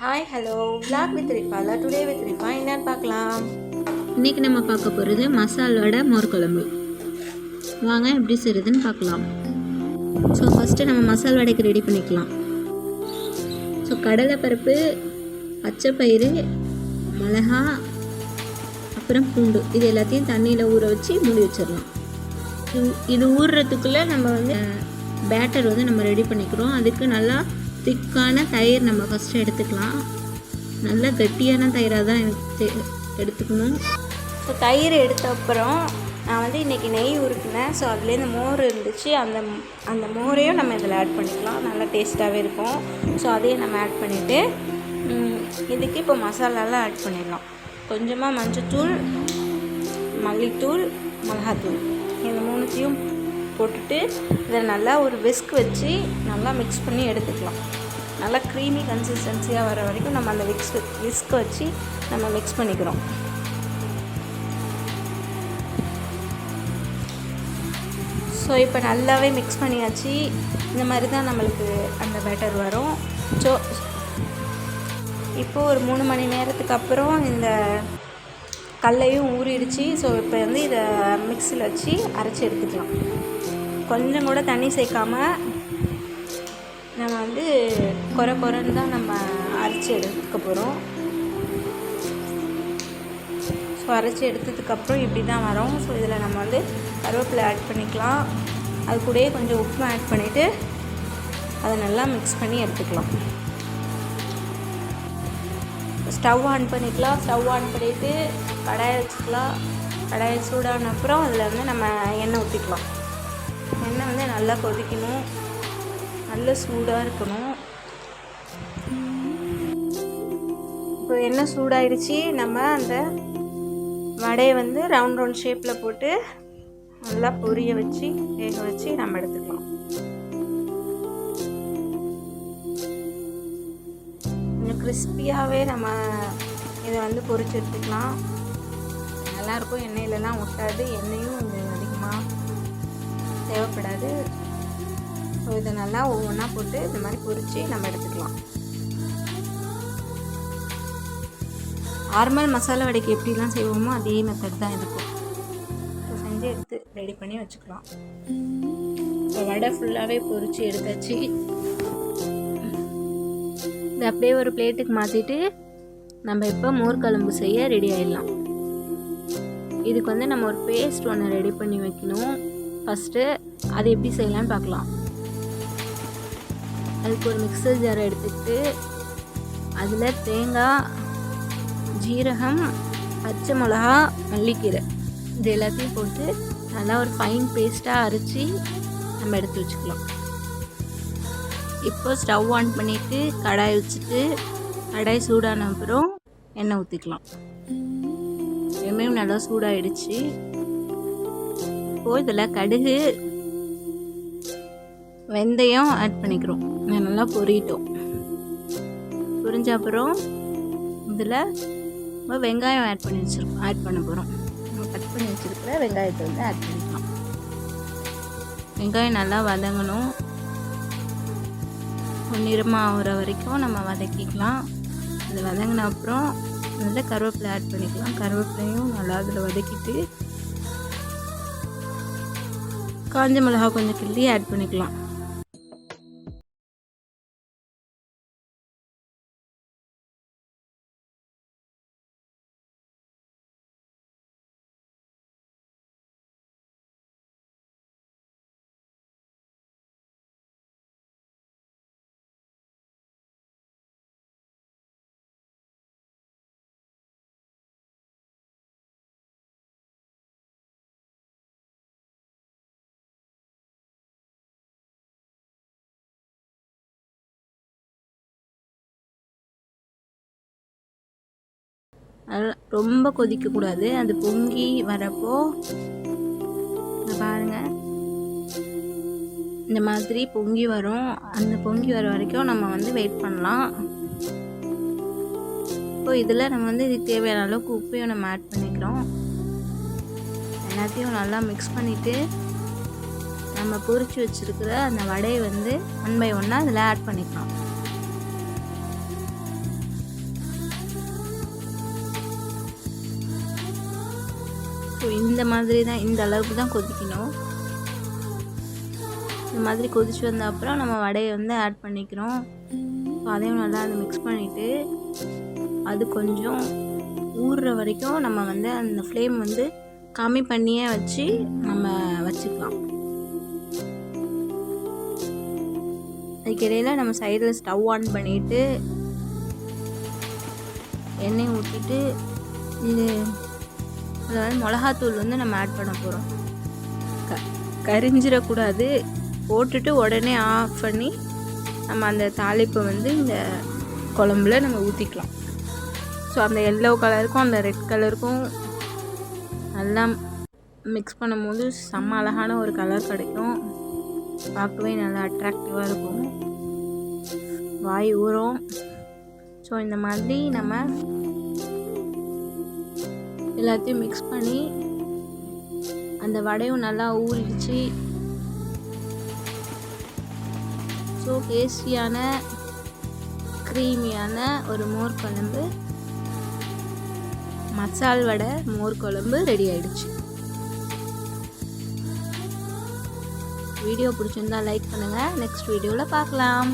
Hi hello vlog with ரிஃபாலா. Today with Rifa என்னன்னு பார்க்கலாம். இன்றைக்கி நம்ம பார்க்க போகிறது மசால் வடை மோர் குழம்பு. வாங்க எப்படி செய்கிறதுன்னு பார்க்கலாம். ஸோ ஃபஸ்ட்டு நம்ம மசால் வடைக்கு ரெடி பண்ணிக்கலாம். ஸோ கடலைப்பருப்பு, பச்சைப்பயிறு, மிளகா, அப்புறம் பூண்டு இது எல்லாத்தையும் தண்ணியில் ஊற வச்சு மூடி வச்சிடலாம். இது ஊறுறதுக்குள்ளே நம்ம வந்து பேட்டர் வந்து நம்ம ரெடி பண்ணிக்கிறோம். அதுக்கு நல்லா திக்கான தயிர் நம்ம ஃபஸ்ட்டு எடுத்துக்கலாம். நல்லா கட்டியான தயிராக தான் எடுத்துக்கணும். ஸோ தயிர் எடுத்த அப்புறம் நான் வந்து இன்றைக்கி நெய் உருட்டினேன். ஸோ அதுலேருந்து மோர் இருந்துச்சு. அந்த மோரையும் நம்ம இதில் ஆட் பண்ணிக்கலாம். நல்லா டேஸ்ட்டாகவே இருக்கும். ஸோ அதையும் நம்ம ஆட் பண்ணிவிட்டு இதுக்கு இப்போ மசாலாலாம் ஆட் பண்ணிடலாம். கொஞ்சமாக மஞ்சத்தூள், மல்லித்தூள், மிளகாத்தூள் இந்த மூணுத்தையும் போட்டுட்டு இதை நல்லா ஒரு விஸ்க் வச்சு நல்லா மிக்ஸ் பண்ணி எடுத்துக்கலாம். நல்லா க்ரீமி கன்சிஸ்டன்சியாக வர வரைக்கும் நம்ம அந்த விஸ்க் வச்சு நம்ம மிக்ஸ் பண்ணிக்கிறோம். ஸோ இப்போ நல்லாவே மிக்ஸ் பண்ணியாச்சு. இந்த மாதிரி தான் நம்மளுக்கு அந்த பேட்டர் வரும். ஸோ இப்போது ஒரு 3 மணி நேரத்துக்கு அப்புறம் இந்த கடலையும் ஊறிடுச்சு. ஸோ இப்போ வந்து இதை மிக்ஸியில் வச்சு அரைச்சி எடுத்துக்கலாம். கொஞ்சம் கூட தண்ணி சேர்க்காமல் நம்ம வந்து குறைன்னு தான் நம்ம அரைச்சி எடுக்க போகிறோம். ஸோ அரைச்சி எடுத்ததுக்கப்புறம் இப்படி தான் வரும். ஸோ இதில் நம்ம வந்து கருவேப்பிலை ஆட் பண்ணிக்கலாம். அது கூடயே கொஞ்சம் உப்பு ஆட் பண்ணிவிட்டு அதை நல்லா மிக்ஸ் பண்ணி எடுத்துக்கலாம். ஸ்டவ் ஆன் பண்ணிக்கலாம். ஸ்டவ் ஆன் பண்ணிவிட்டு கடாயை வச்சுக்கலாம். கடாயை சூடான அப்புறம் அதில் வந்து நம்ம எண்ணெய் ஊற்றிக்கலாம். எண்ணெய் வந்து நல்லா கொதிக்கணும், நல்ல சூடாக இருக்கணும். இப்போ எண்ணெய் சூடாயிடுச்சு. நம்ம அந்த வடையை வந்து ரவுண்ட் ஷேப்பில் போட்டு நல்லா பொரிய வச்சு வேக வச்சு நம்ம எடுத்துக்கலாம். கொஞ்சம் கிறிஸ்பியாகவே நம்ம இதை வந்து பொரிச்சு எடுத்துக்கலாம். நல்லாயிருக்கும். எண்ணெயிலலாம் ஒட்டாது, எண்ணெயும் கொஞ்சம் அதிகமாக தேவைப்படாது. ஸோ இதை நல்லா ஒவ்வொன்றா போட்டு இந்த மாதிரி பொரித்து நம்ம எடுத்துக்கலாம். நார்மல் மசாலா வடைக்கு எப்படிலாம் செய்வோமோ அதே மெத்தட் தான் இருக்கும். ஸோ செஞ்சு எடுத்து ரெடி பண்ணி வச்சுக்கலாம். இப்போ வடை ஃபுல்லாகவே பொரித்து எடுத்தாச்சு. இதை அப்படியே ஒரு பிளேட்டுக்கு மாற்றிட்டு நம்ம இப்போ மோர் குழம்பு செய்ய ரெடி ஆகிடலாம். இதுக்கு வந்து நம்ம ஒரு பேஸ்ட் ஒன்று ரெடி பண்ணி வைக்கணும். ஃபஸ்ட்டு அது எப்படி செய்யலான்னு பார்க்கலாம். அதுக்கு ஒரு மிக்சர் ஜாரை எடுத்துக்கிட்டு அதில் தேங்காய், ஜீரகம், பச்சை மிளகா, மல்லிக்கீரை இது எல்லாத்தையும் போட்டு நல்லா ஒரு ஃபைன் பேஸ்ட்டாக அரைச்சி நம்ம எடுத்து வச்சுக்கலாம். இப்போ ஸ்டவ் ஆன் பண்ணிவிட்டு கடாய் வச்சுட்டு கடாய் சூடான அப்புறம் எண்ணெய் ஊற்றிக்கலாம். எண்ணெயும் நல்லா சூடாகிடுச்சு. இப்போது இதில் கடுகு, வெந்தயம் ஆட் பண்ணிக்கிறோம். நல்லா பொரியட்டும். பொரிஞ்ச அப்புறம் இதில் நம்ம வெங்காயம் ஆட் பண்ண போகிறோம். நம்ம கட் பண்ணி வச்சுருக்கிற வெங்காயத்தை வந்து ஆட் பண்ணிக்கலாம். வெங்காயம் நல்லா வதங்கணும். நிறமாக ஆகிற வரைக்கும் நம்ம வதக்கிக்கலாம். அது வதங்கின அப்புறம் அதில் கருவேப்பிலை ஆட் பண்ணிக்கலாம். கருவேப்பிலையும் நல்லா அதில் வதக்கிட்டு காஞ்ச மிளகா கொஞ்சம் கிள்ளி ஆட் பண்ணிக்கலாம். ரொம்ப கொதிக்கக்கூடாது. அது பொங்கி வரப்போ பாருங்கள் இந்த மாதிரி பொங்கி வரும். அந்த பொங்கி வர வரைக்கும் நம்ம வந்து வெயிட் பண்ணலாம். இப்போ இதில் நம்ம வந்து இதுக்கு தேவையான அளவுக்கு உப்பையும் நம்ம ஆட் பண்ணிக்கிறோம். எல்லாத்தையும் நல்லா மிக்ஸ் பண்ணிவிட்டு நம்ம பொரிச்சு வச்சுருக்கிற அந்த வடையை வந்து 1 by 1 அதில் ஆட் பண்ணிக்கலாம். ஸோ இந்த மாதிரி தான், இந்த அளவுக்கு தான் கொதிக்கணும். இந்த மாதிரி கொதிச்சு வந்த அப்புறம் நம்ம வடையை வந்து ஆட் பண்ணிக்கிறோம். ஸோ அதையும் நல்லா அதை மிக்ஸ் பண்ணிவிட்டு அது கொஞ்சம் ஊறுற வரைக்கும் நம்ம வந்து அந்த ஃப்ளேம் வந்து கம்மி பண்ணியே வச்சு நம்ம வச்சுக்கலாம். அதுக்கிடையில் நம்ம சைடில் ஸ்டவ் ஆன் பண்ணிவிட்டு எண்ணெய் ஊற்றிட்டு இது அதாவது மிளகாத்தூள் வந்து நம்ம ஆட் பண்ண போகிறோம். கரிஞ்சிடக்கூடாது. போட்டுட்டு உடனே ஆஃப் பண்ணி நம்ம அந்த தாளிப்பை வந்து இந்த குழம்புல நம்ம ஊற்றிக்கலாம். ஸோ அந்த எல்லோ கலருக்கும் அந்த ரெட் கலருக்கும் நல்லா மிக்ஸ் பண்ணும்போது செம்ம அழகான ஒரு கலர் கிடைக்கும். பார்க்கவே நல்லா அட்ராக்டிவாக இருக்கும், வாய் ஊறும். ஸோ இந்த மாதிரி நம்ம எல்லாத்தையும் மிக்ஸ் பண்ணி அந்த வடையும் நல்லா ஊறிடுச்சு. ஸோ டேஸ்டியான க்ரீமியான ஒரு மோர் குழம்பு, மசால் வடை மோர் குழம்பு ரெடி ஆயிடுச்சு. வீடியோ பிடிச்சிருந்தா லைக் பண்ணுங்கள். நெக்ஸ்ட் வீடியோவில் பார்க்கலாம்.